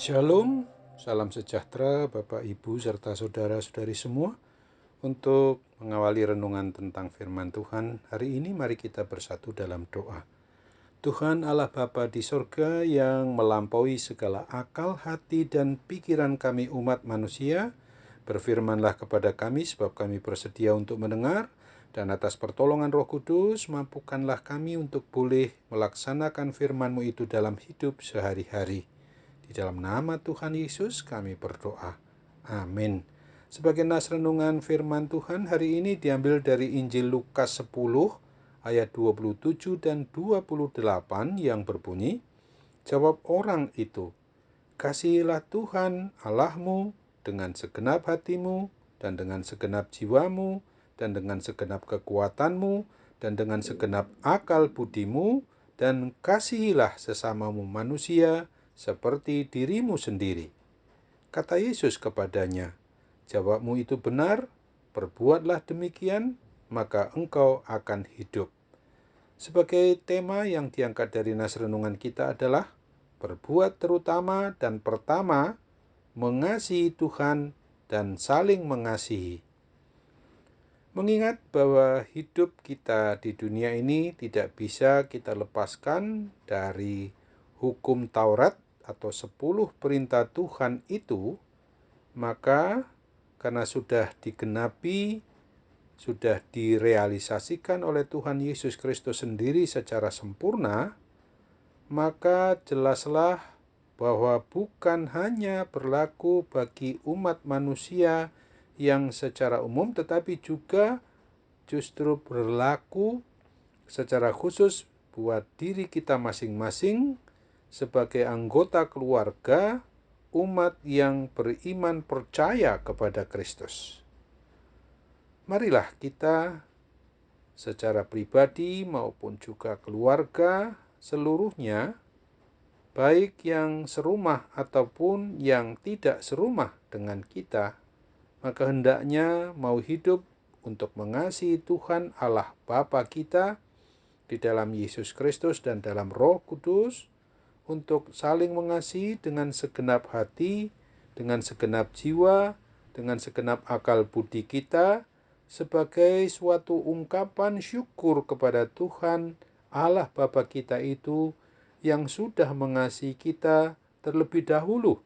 Shalom, salam sejahtera Bapak Ibu serta saudara-saudari semua. Untuk mengawali renungan tentang firman Tuhan hari ini, mari kita bersatu dalam doa. Tuhan Allah Bapa di sorga yang melampaui segala akal, hati, dan pikiran kami umat manusia, berfirmanlah kepada kami sebab kami bersedia untuk mendengar, dan atas pertolongan Roh Kudus mampukanlah kami untuk boleh melaksanakan firman-Mu itu dalam hidup sehari-hari. Di dalam nama Tuhan Yesus kami berdoa. Amin. Sebagai nas renungan firman Tuhan hari ini diambil dari Injil Lukas 10 ayat 27 dan 28 yang berbunyi, "Jawab orang itu, kasihilah Tuhan Allahmu dengan segenap hatimu dan dengan segenap jiwamu dan dengan segenap kekuatanmu dan dengan segenap akal budimu, dan kasihilah sesamamu manusia seperti dirimu sendiri." Kata Yesus kepadanya, "Jawabmu itu benar, perbuatlah demikian, maka engkau akan hidup." Sebagai tema yang diangkat dari nas renungan kita adalah berbuat terutama dan pertama, mengasihi Tuhan dan saling mengasihi. Mengingat bahwa hidup kita di dunia ini tidak bisa kita lepaskan dari hukum Taurat atau 10 perintah Tuhan itu, maka karena sudah digenapi, sudah direalisasikan oleh Tuhan Yesus Kristus sendiri secara sempurna, maka jelaslah bahwa bukan hanya berlaku bagi umat manusia yang secara umum, tetapi juga justru berlaku secara khusus buat diri kita masing-masing sebagai anggota keluarga umat yang beriman percaya kepada Kristus. Marilah kita secara pribadi maupun juga keluarga seluruhnya, baik yang serumah ataupun yang tidak serumah dengan kita, maka hendaknya mau hidup untuk mengasihi Tuhan Allah Bapa kita di dalam Yesus Kristus dan dalam Roh Kudus, untuk saling mengasihi dengan segenap hati, dengan segenap jiwa, dengan segenap akal budi kita, sebagai suatu ungkapan syukur kepada Tuhan Allah Bapa kita itu yang sudah mengasihi kita terlebih dahulu,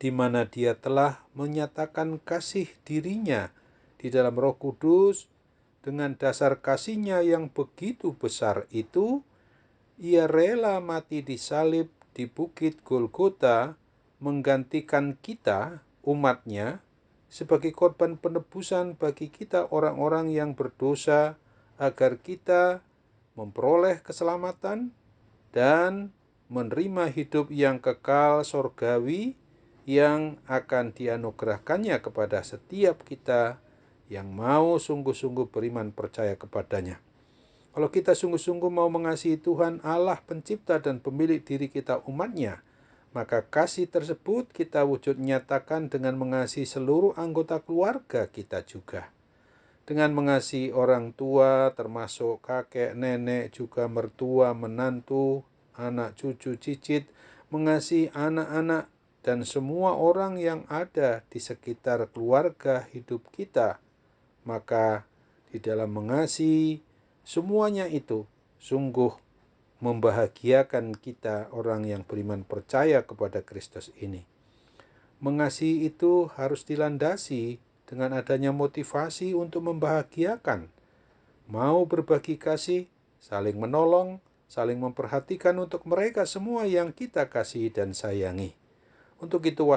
di mana Dia telah menyatakan kasih dirinya di dalam Roh Kudus. Dengan dasar kasih-Nya yang begitu besar itu, Ia rela mati di salib di Bukit Golgota, menggantikan kita, umat-Nya, sebagai korban penebusan bagi kita orang-orang yang berdosa, agar kita memperoleh keselamatan dan menerima hidup yang kekal sorgawi yang akan dianugerahkannya kepada setiap kita yang mau sungguh-sungguh beriman percaya kepadanya. Kalau kita sungguh-sungguh mau mengasihi Tuhan Allah pencipta dan pemilik diri kita umat-Nya, maka kasih tersebut kita wujud nyatakan dengan mengasihi seluruh anggota keluarga kita juga. Dengan mengasihi orang tua termasuk kakek, nenek, juga mertua, menantu, anak, cucu, cicit, mengasihi anak-anak dan semua orang yang ada di sekitar keluarga hidup kita. Maka di dalam mengasihi semuanya itu sungguh membahagiakan kita orang yang beriman percaya kepada Kristus ini. Mengasihi itu harus dilandasi dengan adanya motivasi untuk membahagiakan, mau berbagi kasih, saling menolong, saling memperhatikan untuk mereka semua yang kita kasihi dan sayangi. Untuk itu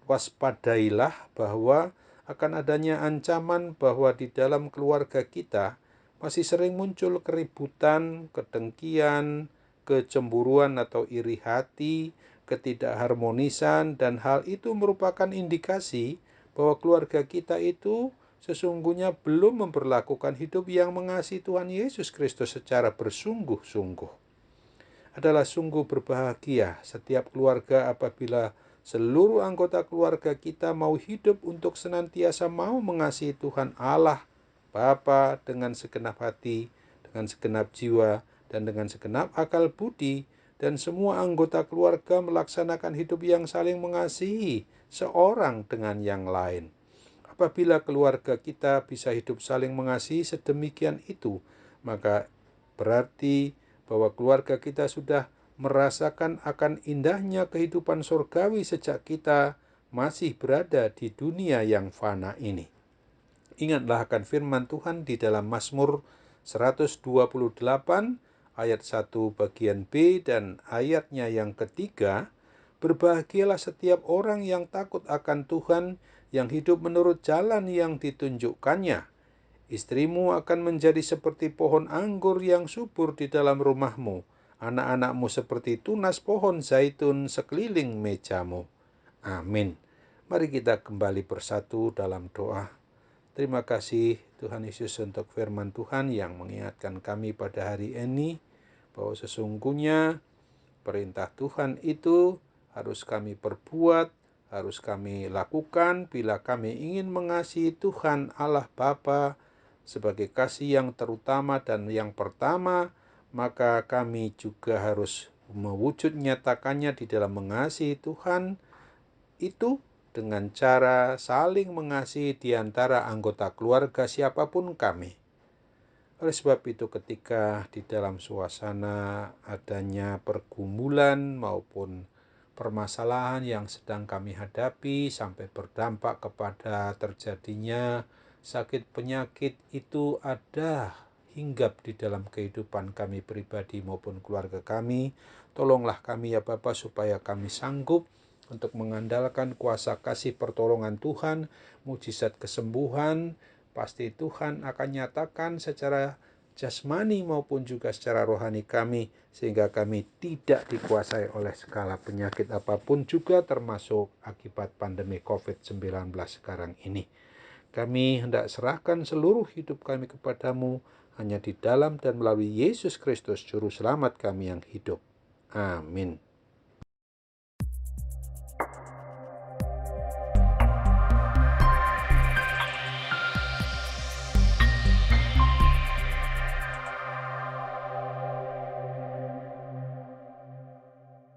waspadailah bahwa akan adanya ancaman bahwa di dalam keluarga kita masih sering muncul keributan, kedengkian, kecemburuan atau iri hati, ketidakharmonisan, dan hal itu merupakan indikasi bahwa keluarga kita itu sesungguhnya belum memperlakukan hidup yang mengasihi Tuhan Yesus Kristus secara bersungguh-sungguh. Adalah sungguh berbahagia setiap keluarga apabila seluruh anggota keluarga kita mau hidup untuk senantiasa mau mengasihi Tuhan Allah Bapa dengan segenap hati, dengan segenap jiwa, dan dengan segenap akal budi, dan semua anggota keluarga melaksanakan hidup yang saling mengasihi seorang dengan yang lain. Apabila keluarga kita bisa hidup saling mengasihi sedemikian itu, maka berarti bahwa keluarga kita sudah merasakan akan indahnya kehidupan surgawi sejak kita masih berada di dunia yang fana ini. Ingatlah akan firman Tuhan di dalam Mazmur 128 ayat 1 bagian B dan ayatnya yang ketiga, berbahagialah setiap orang yang takut akan Tuhan, yang hidup menurut jalan yang ditunjukkannya. Istrimu akan menjadi seperti pohon anggur yang subur di dalam rumahmu, anak-anakmu seperti tunas pohon zaitun sekeliling mejamu. Amin. Mari kita kembali bersatu dalam doa. Terima kasih Tuhan Yesus untuk firman Tuhan yang mengingatkan kami pada hari ini bahwa sesungguhnya perintah Tuhan itu harus kami perbuat, harus kami lakukan bila kami ingin mengasihi Tuhan Allah Bapa sebagai kasih yang terutama dan yang pertama, maka kami juga harus mewujud nyatakannya di dalam mengasihi Tuhan itu dengan cara saling mengasihi di antara anggota keluarga siapapun kami. Oleh sebab itu ketika di dalam suasana adanya pergumulan maupun permasalahan yang sedang kami hadapi sampai berdampak kepada terjadinya sakit penyakit itu ada hinggap di dalam kehidupan kami pribadi maupun keluarga kami, tolonglah kami ya Bapa supaya kami sanggup untuk mengandalkan kuasa kasih pertolongan Tuhan, mujizat kesembuhan, pasti Tuhan akan nyatakan secara jasmani maupun juga secara rohani kami, sehingga kami tidak dikuasai oleh segala penyakit apapun juga termasuk akibat pandemi COVID-19 sekarang ini. Kami hendak serahkan seluruh hidup kami kepadamu, hanya di dalam dan melalui Yesus Kristus Juru Selamat kami yang hidup. Amin.